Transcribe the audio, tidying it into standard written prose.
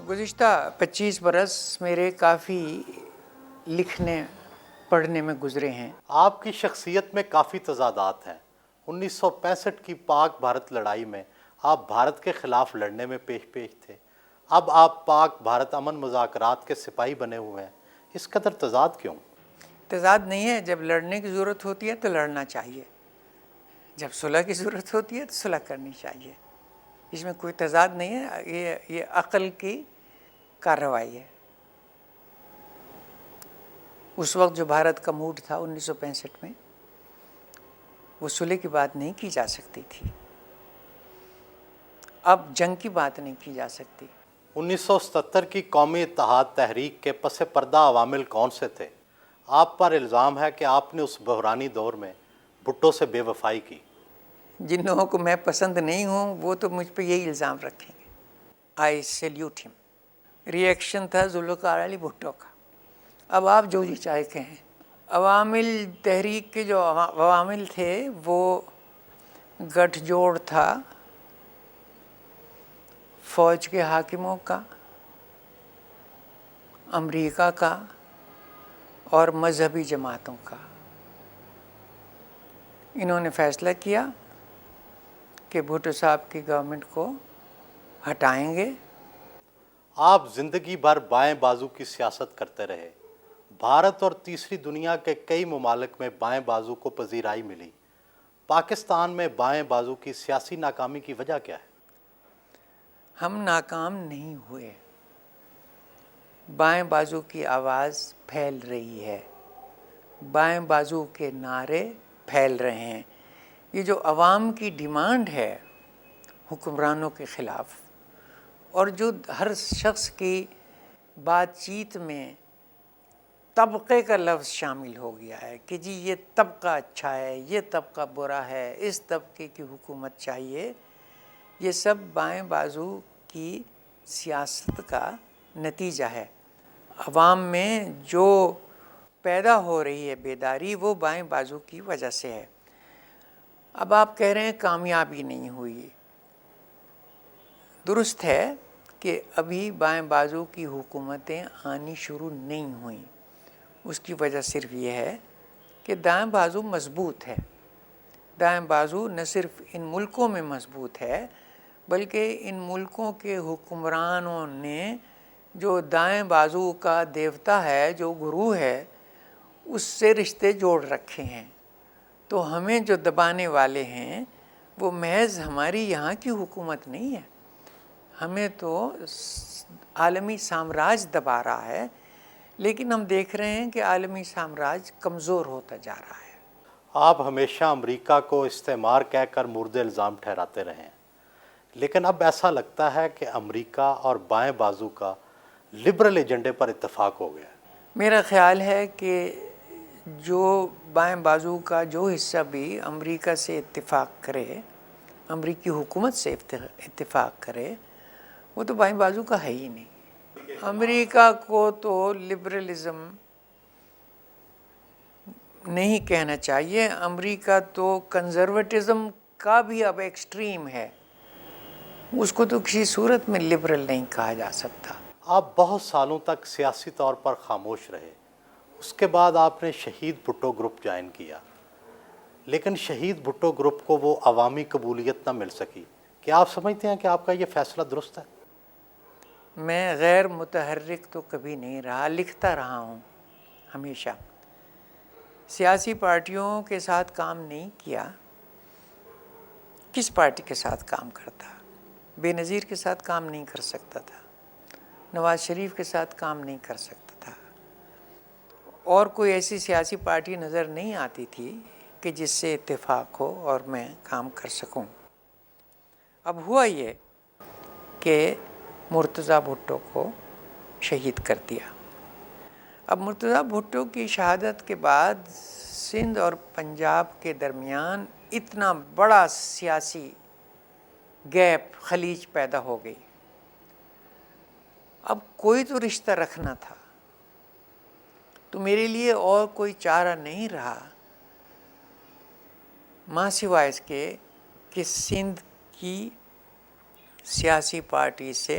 گزشتہ 25 برس میرے کافی لکھنے پڑھنے میں گزرے ہیں۔ آپ کی شخصیت میں کافی تضادات ہیں۔ 1965 کی پاک بھارت لڑائی میں آپ بھارت کے خلاف لڑنے میں پیش تھے۔ اب آپ پاک بھارت امن مذاکرات کے سپاہی بنے ہوئے ہیں۔ اس قدر تضاد کیوں؟ تضاد نہیں ہے، جب لڑنے کی ضرورت ہوتی ہے تو لڑنا چاہیے، جب صلح کی ضرورت ہوتی ہے تو صلح کرنی چاہیے۔ اس میں کوئی تضاد نہیں ہے، یہ عقل کی کارروائی ہے۔ اس وقت جو بھارت کا موڈ تھا 1965 میں، وہ صلح کی بات نہیں کی جا سکتی تھی، اب جنگ کی بات نہیں کی جا سکتی۔ 1977 کی قومی اتحاد تحریک کے پس پردہ عوامل کون سے تھے؟ آپ پر الزام ہے کہ آپ نے اس بحرانی دور میں بھٹو سے بے وفائی کی۔ جن لوگوں کو میں پسند نہیں ہوں وہ تو مجھ پہ یہی الزام رکھیں گے۔ آئی سیلیوٹ ہم۔ ری ایکشن تھا ذوالفقار علی بھٹو کا۔ اب آپ جو جی چاہے کہیں۔ عوامل تحریک کے جو عوامل تھے وہ گٹھ جوڑ تھا فوج کے حاکموں کا، امریکہ کا اور مذہبی جماعتوں کا۔ انہوں نے فیصلہ کیا کہ بھٹو صاحب کی گورنمنٹ کو ہٹائیں گے۔ آپ زندگی بھر بائیں بازو کی سیاست کرتے رہے۔ بھارت اور تیسری دنیا کے کئی ممالک میں بائیں بازو کو پذیرائی ملی۔ پاکستان میں بائیں بازو کی سیاسی ناکامی کی وجہ کیا ہے؟ ہم ناکام نہیں ہوئے، بائیں بازو کی آواز پھیل رہی ہے، بائیں بازو کے نعرے پھیل رہے ہیں۔ یہ جو عوام کی ڈیمانڈ ہے حکمرانوں کے خلاف، اور جو ہر شخص کی بات چیت میں طبقے کا لفظ شامل ہو گیا ہے کہ جی یہ طبقہ اچھا ہے، یہ طبقہ برا ہے، اس طبقے کی حکومت چاہیے، یہ سب بائیں بازو کی سیاست کا نتیجہ ہے۔ عوام میں جو پیدا ہو رہی ہے بیداری، وہ بائیں بازو کی وجہ سے ہے۔ اب آپ کہہ رہے ہیں کامیابی نہیں ہوئی۔ درست ہے کہ ابھی بائیں بازو کی حکومتیں آنی شروع نہیں ہوئیں۔ اس کی وجہ صرف یہ ہے کہ دائیں بازو مضبوط ہے۔ دائیں بازو نہ صرف ان ملکوں میں مضبوط ہے، بلکہ ان ملکوں کے حکمرانوں نے جو دائیں بازو کا دیوتا ہے، جو گرو ہے، اس سے رشتے جوڑ رکھے ہیں۔ تو ہمیں جو دبانے والے ہیں وہ محض ہماری یہاں کی حکومت نہیں ہے، ہمیں تو عالمی سامراج دبا رہا ہے، لیکن ہم دیکھ رہے ہیں کہ عالمی سامراج کمزور ہوتا جا رہا ہے۔ آپ ہمیشہ امریکہ کو استعمار کہہ کر مورد الزام ٹھہراتے رہے ہیں، لیکن اب ایسا لگتا ہے کہ امریکہ اور بائیں بازو کا لبرل ایجنڈے پر اتفاق ہو گیا ہے۔ میرا خیال ہے کہ جو بائیں بازو کا جو حصہ بھی امریکہ سے اتفاق کرے، امریکی حکومت سے اتفاق کرے، وہ تو بائیں بازو کا ہے ہی نہیں۔ امریکہ کو تو لبرلزم نہیں کہنا چاہیے، امریکہ تو کنزرویٹزم کا بھی اب ایکسٹریم ہے، اس کو تو کسی صورت میں لبرل نہیں کہا جا سکتا۔ آپ بہت سالوں تک سیاسی طور پر خاموش رہے، اس کے بعد آپ نے شہید بھٹو گروپ جوائن کیا، لیکن شہید بھٹو گروپ کو وہ عوامی قبولیت نہ مل سکی۔ کیا آپ سمجھتے ہیں کہ آپ کا یہ فیصلہ درست ہے؟ میں غیر متحرک تو کبھی نہیں رہا، لکھتا رہا ہوں ہمیشہ، سیاسی پارٹیوں کے ساتھ کام نہیں کیا۔ کس پارٹی کے ساتھ کام کرتا؟ بے نظیر کے ساتھ کام نہیں کر سکتا تھا، نواز شریف کے ساتھ کام نہیں کر سکتا تھا، اور کوئی ایسی سیاسی پارٹی نظر نہیں آتی تھی کہ جس سے اتفاق ہو اور میں کام کر سکوں۔ اب ہوا یہ کہ مرتضیٰ بھٹو کو شہید کر دیا۔ اب مرتضیٰ بھٹو کی شہادت کے بعد سندھ اور پنجاب کے درمیان اتنا بڑا سیاسی گیپ، خلیج پیدا ہو گئی۔ اب کوئی تو رشتہ رکھنا تھا، تو میرے لیے اور کوئی چارہ نہیں رہا ماں سوائے اس کے کہ سندھ کی سیاسی پارٹی سے